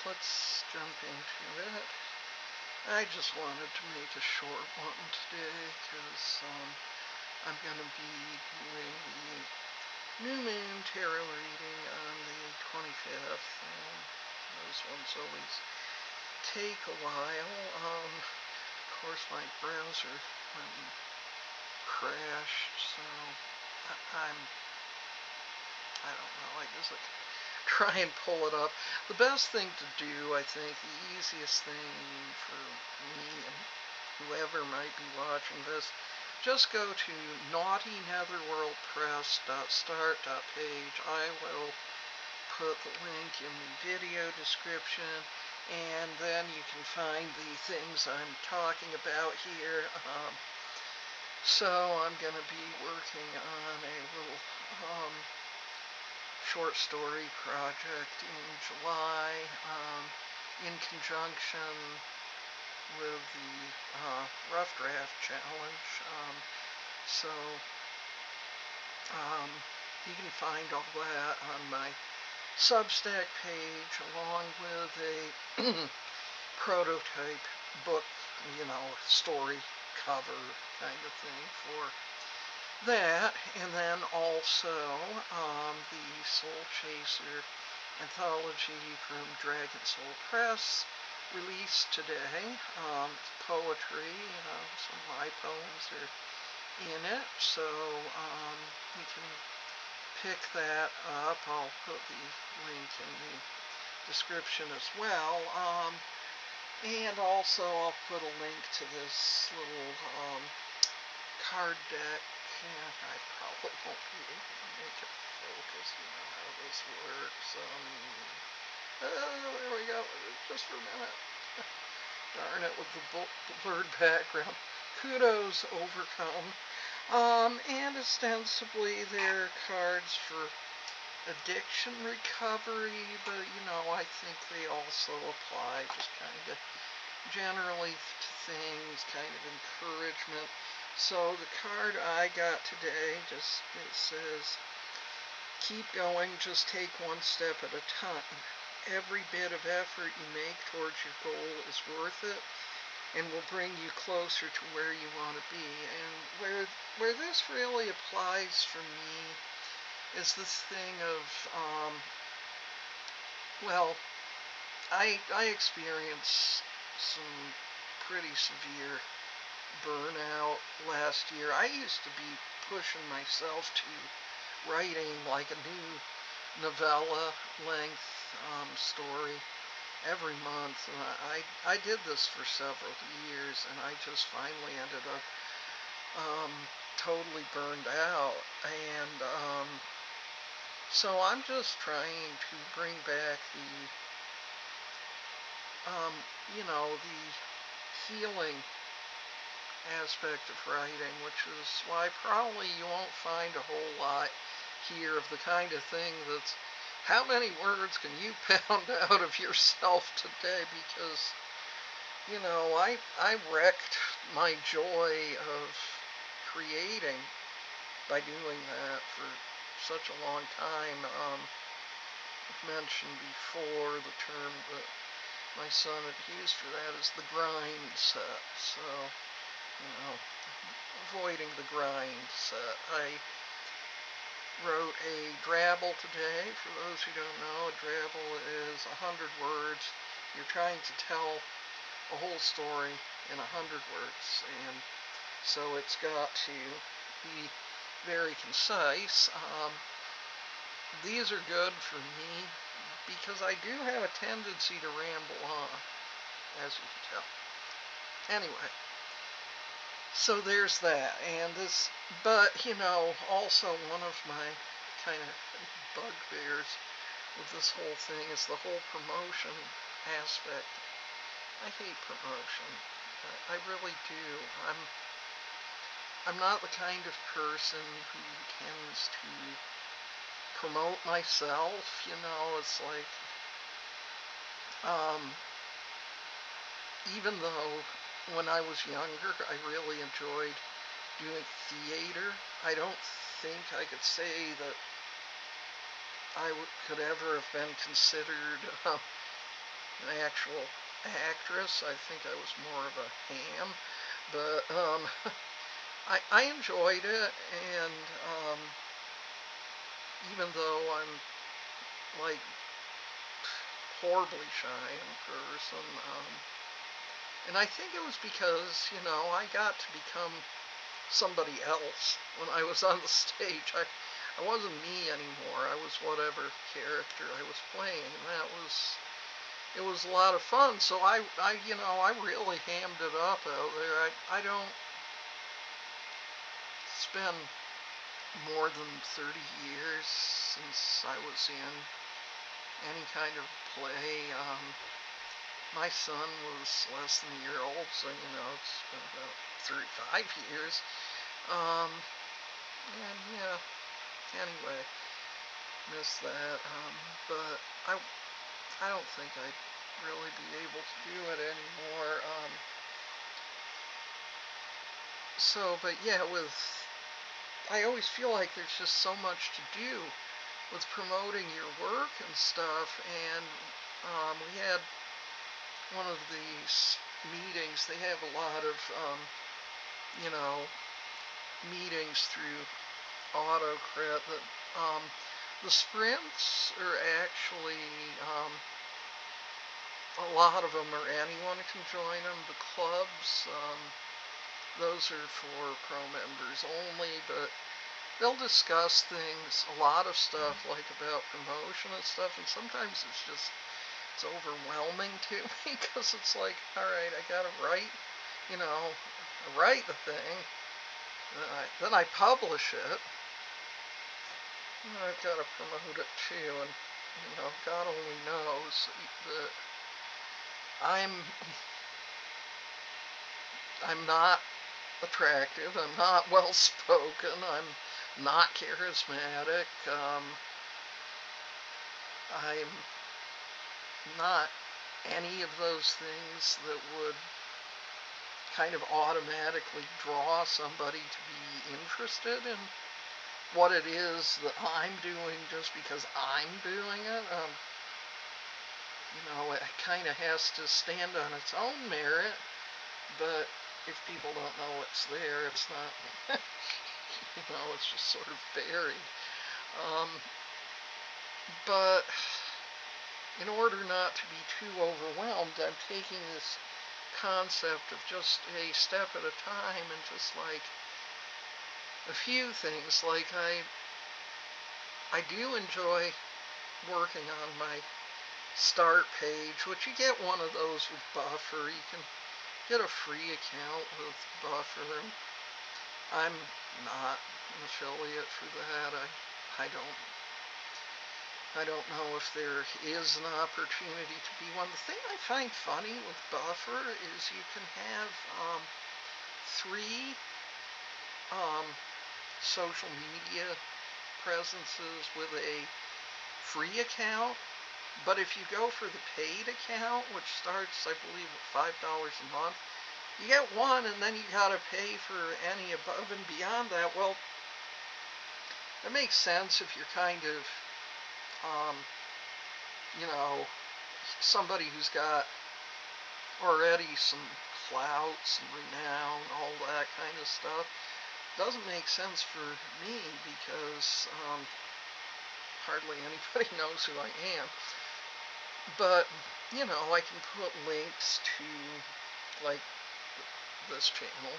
let's jump into it. I just wanted to make a short one today because I'm going to be doing the New Moon Tarot reading on the 25th, and those ones always take a while. Of course, my browser crashed, so I don't know, I guess I could try and pull it up. The best thing to do, I think, the easiest thing for me and whoever might be watching this, just go to naughtynetherworldpress.start.page. I will put the link in the video description, and then you can find the things I'm talking about here. So I'm going to be working on a little short story project in July, in conjunction with the Rough Draft Challenge. So you can find all that on my Substack page, along with a prototype book, story cover kind of thing for that. And then also the Soul Chaser Anthology from Dragon Soul Press released today. Poetry, some of my poems are in it, so you can pick that up. I'll put the link in the description as well. And also I'll put a link to this little card deck. I probably won't be able to make it focus. You know how this works. There we go. Just for a minute. Darn it, with the blurred background. Kudos overcome. And ostensibly they're cards for addiction recovery, but I think they also apply just kind of generally to things, kind of encouragement. So the card I got today it says, keep going, just take one step at a time. Every bit of effort you make towards your goal is worth it and will bring you closer to where you want to be. And where this really applies for me is this thing of, I experienced some pretty severe burnout last year. I used to be pushing myself to writing like a new novella length story every month, and I did this for several years, and I just finally ended up totally burned out. And so I'm just trying to bring back the the healing aspect of writing, which is why probably you won't find a whole lot here of the kind of thing that's, how many words can you pound out of yourself today? Because, I wrecked my joy of creating by doing that for such a long time. I've mentioned before the term that my son had used for that is the grind set. So, avoiding the grind set. I wrote a drabble today. For those who don't know, a drabble is 100 words. You're trying to tell a whole story in 100 words, and so it's got to be very concise. These are good for me because I do have a tendency to ramble on, as you can tell. Anyway, so there's that. And this, but also one of my kind of bugbears with this whole thing is the whole promotion aspect. I hate promotion. I really do. I'm not the kind of person who tends to promote myself. It's like, even though when I was younger I really enjoyed doing theater, I don't think I could say that I could ever have been considered an actual actress. I think I was more of a ham, but I enjoyed it, and even though I'm like horribly shy in person, and I think it was because, I got to become somebody else when I was on the stage. I wasn't me anymore. I was whatever character I was playing, and it was a lot of fun. So I really hammed it up out there. I don't spend more than 30 years since I was in any kind of play. My son was less than a year old, so it's been about 35 years. And yeah, anyway, miss that. But I don't think I'd really be able to do it anymore. But yeah, I always feel like there's just so much to do with promoting your work and stuff. And we had one of these meetings. They have a lot of, you know, meetings through AutoCrit that the sprints are actually, a lot of them are anyone can join them. The clubs, those are for pro members only, but they'll discuss things, a lot of stuff like about promotion and stuff, and sometimes it's overwhelming to me because it's like, all right, I gotta write, write the thing, then I publish it, and I've got to promote it too, and God only knows that I'm not attractive, I'm not well spoken, I'm not charismatic, I'm not any of those things that would kind of automatically draw somebody to be interested in what it is that I'm doing just because I'm doing it. It kind of has to stand on its own merit, but if people don't know it's there, it's not, it's just sort of buried. But in order not to be too overwhelmed, I'm taking this concept of just a step at a time, and just like a few things. Like I do enjoy working on my start page, which you get one of those with Buffer. You can get a free account with Buffer. I'm not an affiliate for that. I don't know if there is an opportunity to be one. The thing I find funny with Buffer is you can have 3 social media presences with a free account, but if you go for the paid account, which starts, I believe, at $5 a month, you get one, and then you gotta pay for any above and beyond that. Well, that makes sense if you're kind of, somebody who's got already some clout, some renown, all that kind of stuff. Doesn't make sense for me because hardly anybody knows who I am. But, I can put links to, like, this channel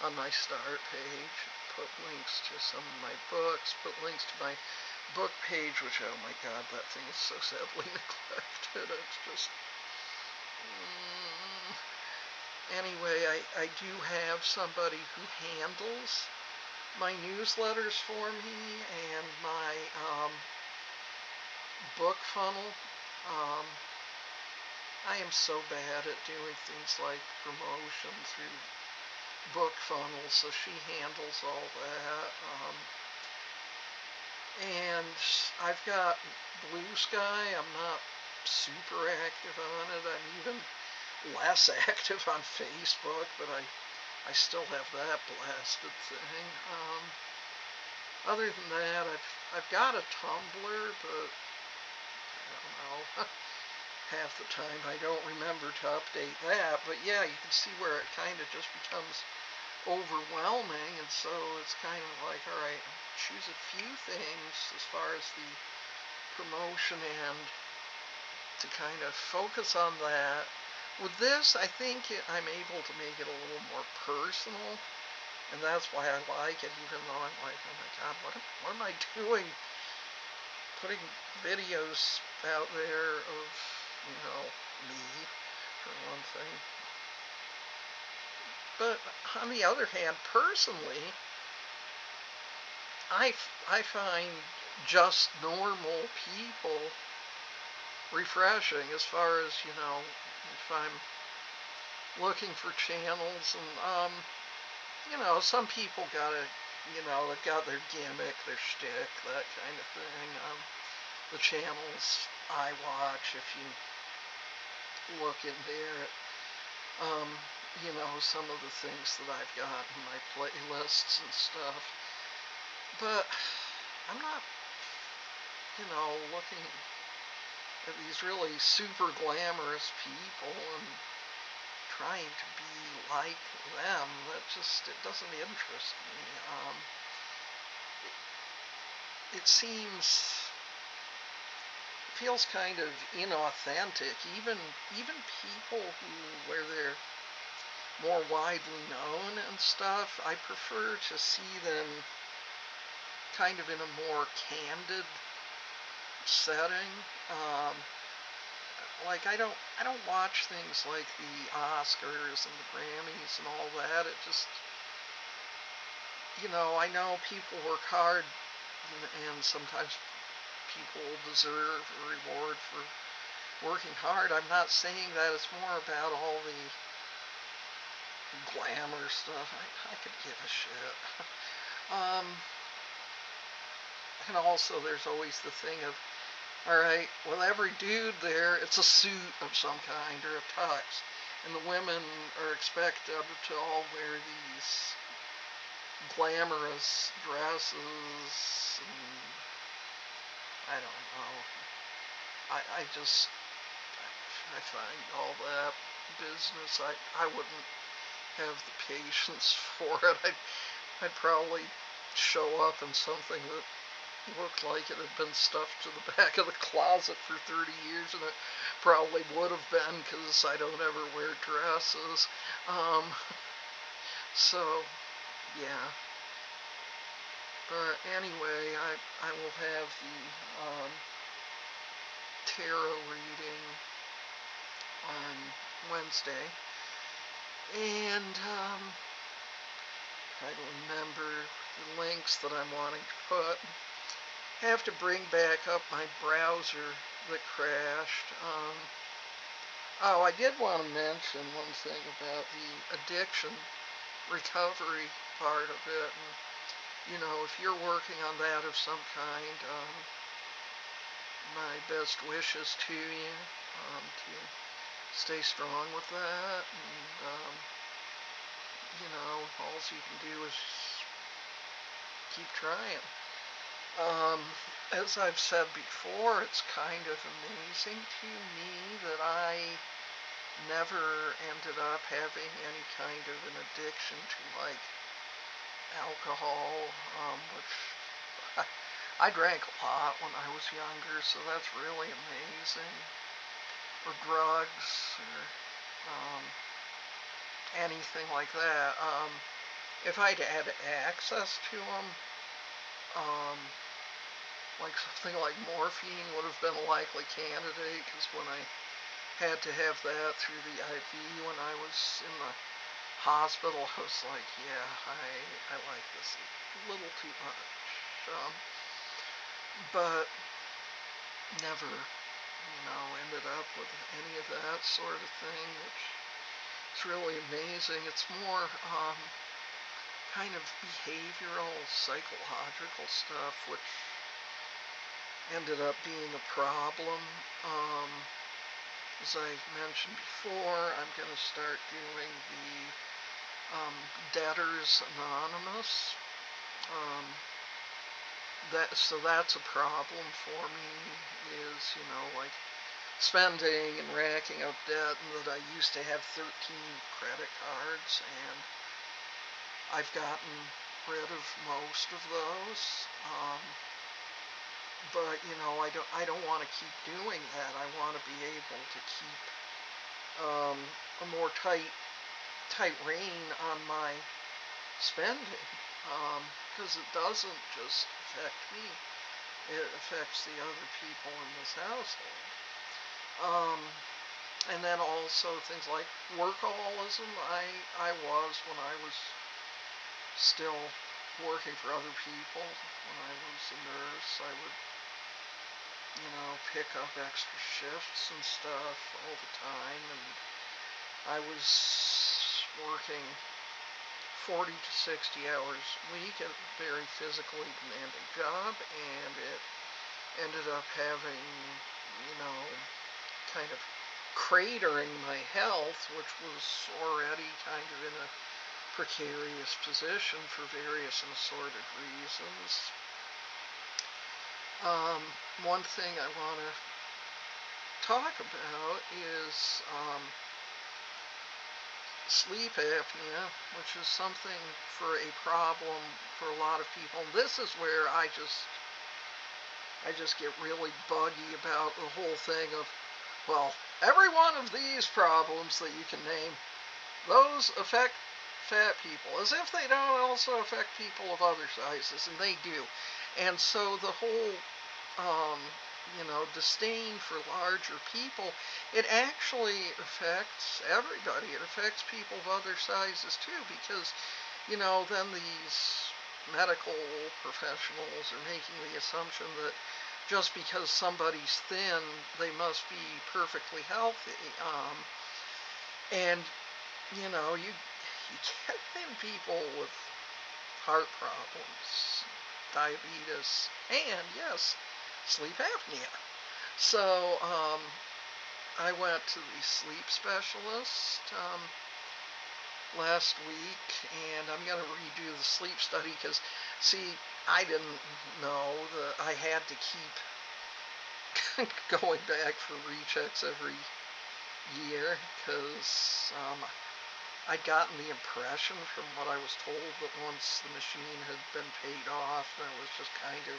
on my start page, put links to some of my books, put links to my book page, which, oh my God, that thing is so sadly neglected. It's just, anyway, I do have somebody who handles my newsletters for me and my book funnel. I am so bad at doing things like promotion through book funnels, so she handles all that. And I've got Blue Sky. I'm not super active on it. I'm even less active on Facebook, but I still have that blasted thing. Other than that, I've got a Tumblr, but I don't know. half the time I don't remember to update that, but yeah, you can see where it kind of just becomes overwhelming, and so it's kind of like, all right, choose a few things as far as the promotion and to kind of focus on that. With this, I think I'm able to make it a little more personal, and that's why I like it, even though I'm like, oh my god, what am I doing? Putting videos out there of, me, for one thing. But on the other hand, personally, I find just normal people refreshing as far as, if I'm looking for channels, and some people they've got their gimmick, their shtick, that kind of thing. The channels I watch, if you look in there, some of the things that I've got in my playlists and stuff. But I'm not, looking at these really super glamorous people and trying to be like them. It doesn't interest me. It feels kind of inauthentic. Even people where they're more widely known and stuff, I prefer to see them kind of in a more candid setting. Like I don't watch things like the Oscars and the Grammys and all that. It just, I know people work hard, and sometimes people deserve a reward for working hard. I'm not saying that. It's more about all the glamour stuff. I could give a shit. And also there's always the thing of, all right, well, every dude there, it's a suit of some kind or a tux, and the women are expected to all wear these glamorous dresses, and I don't know. I find all that business, I wouldn't have the patience for it. I'd probably show up in something that looked like it had been stuffed to the back of the closet for 30 years, and it probably would have been, because I don't ever wear dresses. So, yeah. But anyway, I will have the tarot reading on Wednesday, and I remember the links that I'm wanting to put. Have to bring back up my browser that crashed. I did want to mention one thing about the addiction recovery part of it. And, if you're working on that of some kind, my best wishes to you, to stay strong with that. And, all you can do is keep trying. As I've said before, it's kind of amazing to me that I never ended up having any kind of an addiction to, like, alcohol, which I drank a lot when I was younger, so that's really amazing. Or drugs, or anything like that. If I'd had access to them, like something like morphine would have been a likely candidate, because when I had to have that through the IV when I was in the hospital, I was like, yeah, I like this a little too much. But never, ended up with any of that sort of thing, which is really amazing. It's more kind of behavioral, psychological stuff, which ended up being a problem. As I mentioned before, I'm going to start doing the Debtors Anonymous. So that's a problem for me, is, like, spending and racking up debt, and that I used to have 13 credit cards, and I've gotten rid of most of those. But I don't want to keep doing that. I want to be able to keep a more tight rein on my spending, because it doesn't just affect me, it affects the other people in this household. Um, and then also things like workaholism. I was, when I was still working for other people, when I was a nurse, I would pick up extra shifts and stuff all the time, and I was working 40 to 60 hours a week at a very physically demanding job, and it ended up having, kind of cratering my health, which was already kind of in a precarious position for various and assorted reasons. One thing I want to talk about is sleep apnea, which is something for a problem for a lot of people. This is where I just get really buggy about the whole thing of, well, every one of these problems that you can name, those affect fat people, as if they don't also affect people of other sizes, and they do. And so the whole disdain for larger people, it actually affects everybody. It affects people of other sizes too, because, then these medical professionals are making the assumption that just because somebody's thin, they must be perfectly healthy. And, you get thin people with heart problems, diabetes, and yes, sleep apnea. So I went to the sleep specialist last week, and I'm going to redo the sleep study because, see, I didn't know that I had to keep going back for rechecks every year, because I'd gotten the impression from what I was told that once the machine had been paid off, then it was just kind of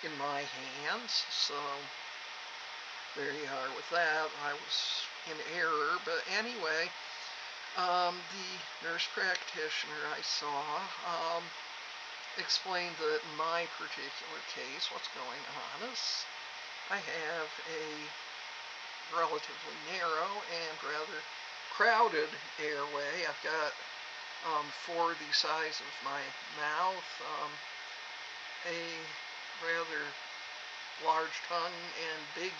in my hands. So there you are with that. I was in error, but anyway, the nurse practitioner I saw explained that in my particular case, what's going on is I have a relatively narrow and rather crowded airway. I've got, for the size of my mouth, a rather large tongue and big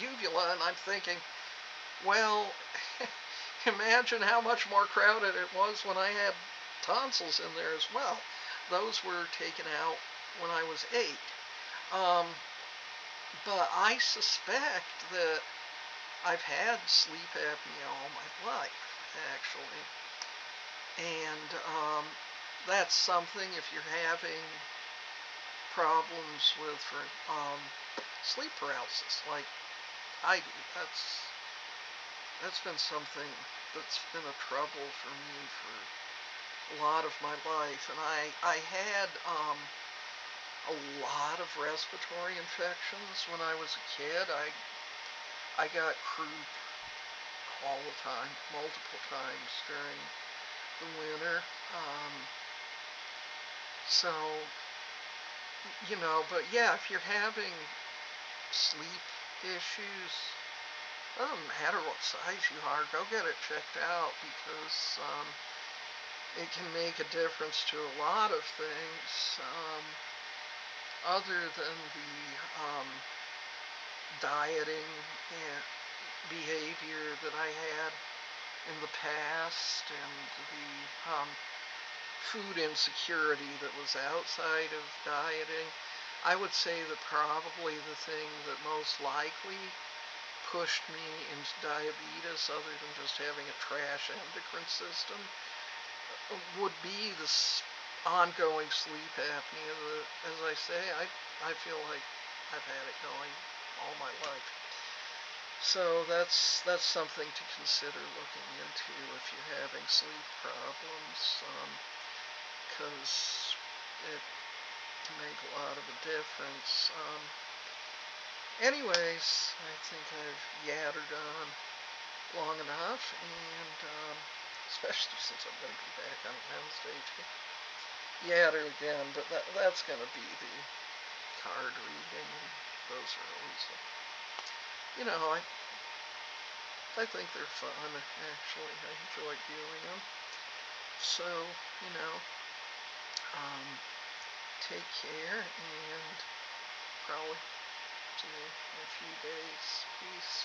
uvula, and I'm thinking, well, imagine how much more crowded it was when I had tonsils in there as well. Those were taken out when I was 8. But I suspect that I've had sleep apnea all my life, actually. And that's something, if you're having problems with sleep paralysis like I do, that's been something that's been a trouble for me for a lot of my life. And I had a lot of respiratory infections when I was a kid. I got croup all the time, multiple times during the winter. So, but yeah, if you're having sleep issues, doesn't matter what size you are, go get it checked out, because it can make a difference to a lot of things, other than the dieting and behavior that I had in the past, and the food insecurity that was outside of dieting. I would say that probably the thing that most likely pushed me into diabetes, other than just having a trash endocrine system, would be this ongoing sleep apnea that, as I say, I feel like I've had it going all my life. So that's something to consider looking into if you're having sleep problems, because it can make a lot of a difference. Anyways, I think I've yattered on long enough, and especially since I'm going to be back on Wednesday to yatter again, but that's going to be the card reading, and those are always, I think they're fun, actually. I enjoy doing them. So, you know, um, take care, and probably see you in a few days. Peace.